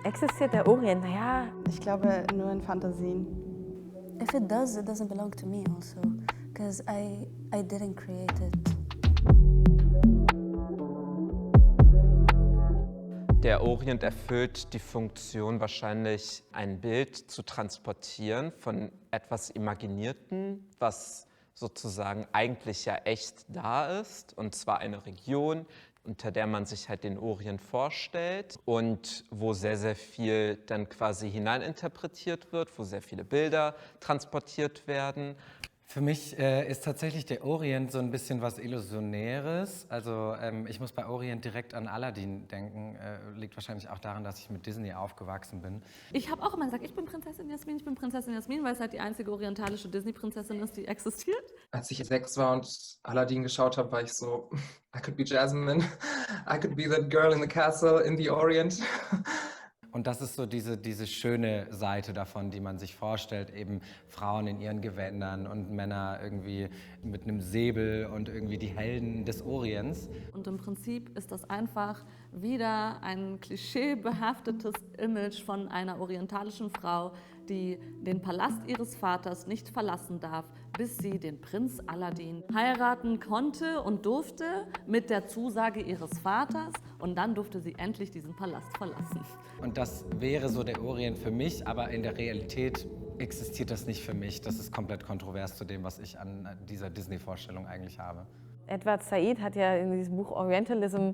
Existiert der Orient? Naja, Ich glaube, nur in Fantasien. If it does, it doesn't belong to me also, because I didn't create it. Der Orient erfüllt die Funktion, wahrscheinlich ein Bild zu transportieren von etwas Imaginierten, was sozusagen eigentlich ja echt da ist, und zwar eine Region, unter der man sich halt den Orient vorstellt und wo sehr, sehr viel dann quasi hineininterpretiert wird, wo sehr viele Bilder transportiert werden. Für mich ist tatsächlich der Orient so ein bisschen was Illusionäres. Also ich muss bei Orient direkt an Aladdin denken. Liegt wahrscheinlich auch daran, dass ich mit Disney aufgewachsen bin. Ich habe auch immer gesagt, ich bin Prinzessin Jasmin, weil es halt die einzige orientalische Disney-Prinzessin ist, die existiert. Als ich 6 war und Aladdin geschaut habe, war ich so, I could be Jasmine, I could be that girl in the castle in the Orient. Und das ist so diese schöne Seite davon, die man sich vorstellt, eben Frauen in ihren Gewändern und Männer irgendwie mit einem Säbel und irgendwie die Helden des Orients. Und im Prinzip ist das einfach wieder ein klischeebehaftetes Image von einer orientalischen Frau, die den Palast ihres Vaters nicht verlassen darf, bis sie den Prinz Aladdin heiraten konnte und durfte mit der Zusage ihres Vaters, und dann durfte sie endlich diesen Palast verlassen. Und das wäre so der Orient für mich, aber in der Realität existiert das nicht für mich. Das ist komplett kontrovers zu dem, was ich an dieser Disney-Vorstellung eigentlich habe. Edward Said hat ja in diesem Buch Orientalism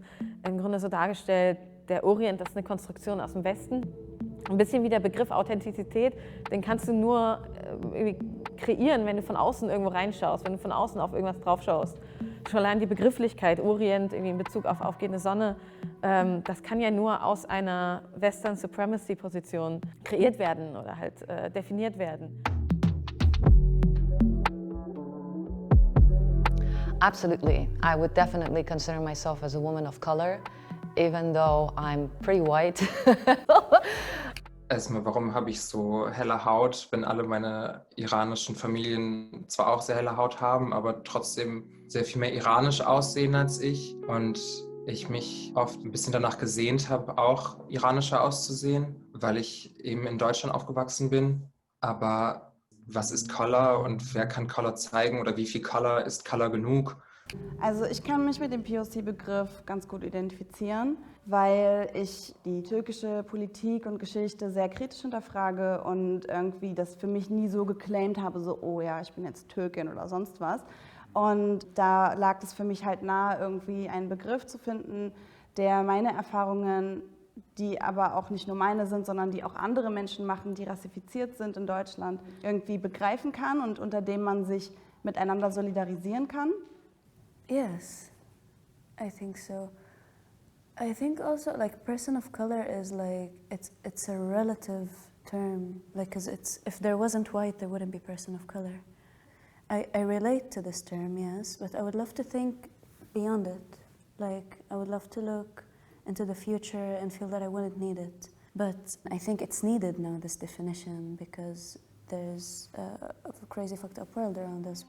im Grunde so dargestellt, der Orient ist eine Konstruktion aus dem Westen. Ein bisschen wie der Begriff Authentizität, den kannst du nur irgendwie kreieren, wenn du von außen irgendwo reinschaust, wenn du von außen auf irgendwas drauf schaust. Schon allein die Begrifflichkeit Orient irgendwie in Bezug auf aufgehende Sonne, das kann ja nur aus einer Western Supremacy Position kreiert werden oder halt definiert werden. Absolutely. I would definitely consider myself as a woman of color, even though I'm pretty white. Erstmal, warum habe ich so helle Haut, wenn alle meine iranischen Familien zwar auch sehr helle Haut haben, aber trotzdem sehr viel mehr iranisch aussehen als ich und ich mich oft ein bisschen danach gesehnt habe, auch iranischer auszusehen, weil ich eben in Deutschland aufgewachsen bin. Aber was ist Color und wer kann Color zeigen oder wie viel Color ist Color genug? Also ich kann mich mit dem POC-Begriff ganz gut identifizieren, weil ich die türkische Politik und Geschichte sehr kritisch hinterfrage und irgendwie das für mich nie so geclaimt habe, so, oh ja, ich bin jetzt Türkin oder sonst was. Und da lag es für mich halt nahe, irgendwie einen Begriff zu finden, der meine Erfahrungen, die aber auch nicht nur meine sind, sondern die auch andere Menschen machen, die rassifiziert sind in Deutschland, irgendwie begreifen kann und unter dem man sich miteinander solidarisieren kann. Yes, I think so. I think also like person of color is like it's a relative term, like 'cause if there wasn't white there wouldn't be person of color. I relate to this term, yes, but I would love to think beyond it. Like I would love to look into the future and feel that I wouldn't need it. But I think it's needed now, this definition, because there's a crazy fucked up world around us.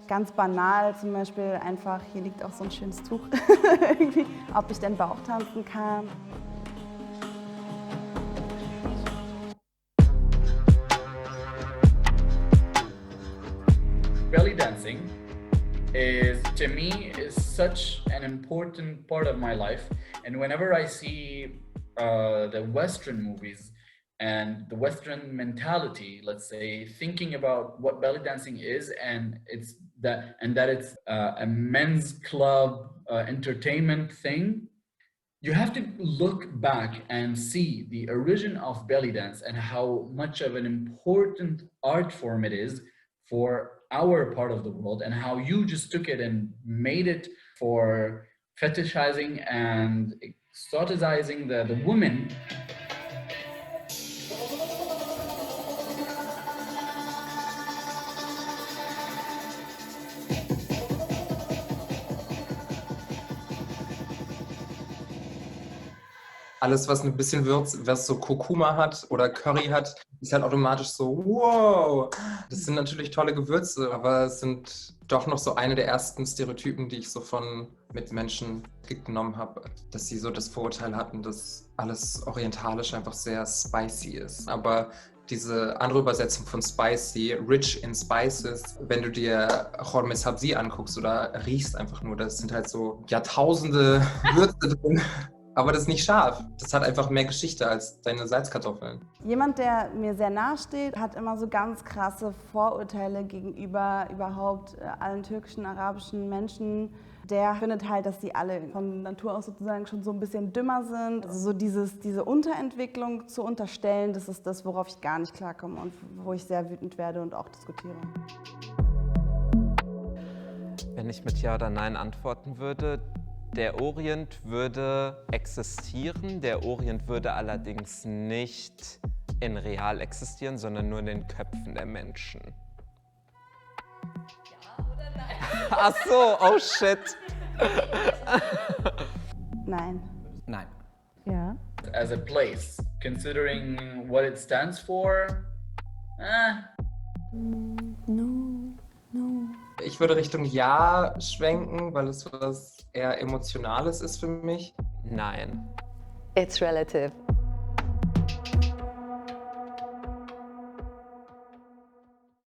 Ganz banal zum Beispiel einfach, hier liegt auch so ein schönes Tuch, irgendwie, ob ich denn Bauch tanzen kann. Belly dancing to me, is such an important part of my life. And whenever I see the Western movies and the Western mentality, let's say, thinking about what belly dancing is, and that it's a men's club entertainment thing, you have to look back and see the origin of belly dance and how much of an important art form it is for our part of the world, and how you just took it and made it for fetishizing and exoticizing the woman. Alles, was ein bisschen Würz, was so Kurkuma hat oder Curry hat, ist halt automatisch so, wow. Das sind natürlich tolle Gewürze, aber es sind doch noch so eine der ersten Stereotypen, die ich so von Mitmenschen genommen habe, dass sie so das Vorurteil hatten, dass alles orientalisch einfach sehr spicy ist. Aber diese andere Übersetzung von spicy, rich in spices, wenn du dir Hormes Sabzi anguckst oder riechst einfach nur, das sind halt so Jahrtausende Würze drin. Aber das ist nicht scharf. Das hat einfach mehr Geschichte als deine Salzkartoffeln. Jemand, der mir sehr nahe steht, hat immer so ganz krasse Vorurteile gegenüber überhaupt allen türkischen, arabischen Menschen. Der findet halt, dass die alle von Natur aus sozusagen schon so ein bisschen dümmer sind. Also so diese Unterentwicklung zu unterstellen, das ist das, worauf ich gar nicht klarkomme und wo ich sehr wütend werde und auch diskutiere. Wenn ich mit Ja oder Nein antworten würde, der Orient würde existieren, der Orient würde allerdings nicht in real existieren, sondern nur in den Köpfen der Menschen. Ja oder nein? Ach so, oh shit. Nein. Nein. Ja. As a place, considering what it stands for, No, no. Ich würde Richtung Ja schwenken, weil es was eher Emotionales ist für mich. Nein. It's relative.